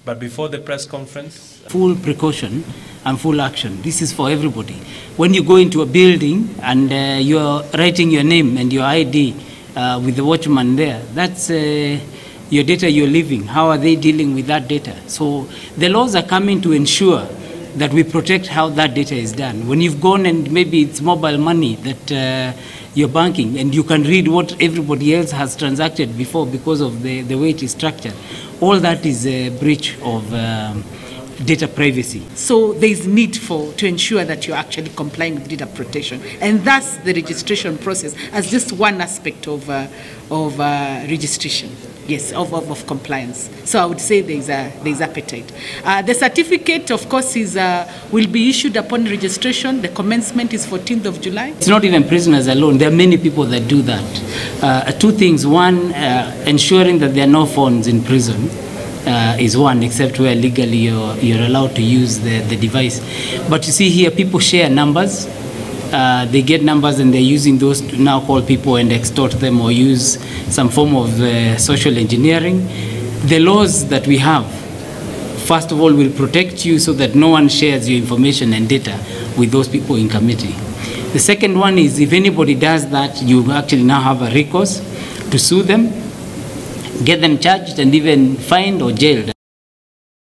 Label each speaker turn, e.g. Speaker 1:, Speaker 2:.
Speaker 1: But before the press conference,
Speaker 2: full precaution and full action. This is for everybody. When you go into a building and you're writing your name and your ID with the watchman there, that's your data you're leaving. How are they dealing with that data? So the laws are coming to ensure that we protect how that data is done. When you've gone and maybe it's mobile money that you're banking and you can read what everybody else has transacted before because of the way it is structured, all that is a breach of data privacy.
Speaker 3: So there is need to ensure that you're actually complying with data protection, and thus the registration process as just one aspect of registration. Yes, of compliance. So I would say there's appetite. The certificate, of course, will be issued upon registration. The commencement is 14th of July.
Speaker 2: It's not even prisoners alone. There are many people that do that. Two things. One, ensuring that there are no phones in prison is one, except where legally you're allowed to use the device. But you see here, people share numbers. They get numbers and they're using those to now call people and extort them or use some form of social engineering. The laws that we have, first of all, will protect you so that no one shares your information and data with those people in committee. The second one is if anybody does that, you actually now have a recourse to sue them, get them charged and even fined or jailed.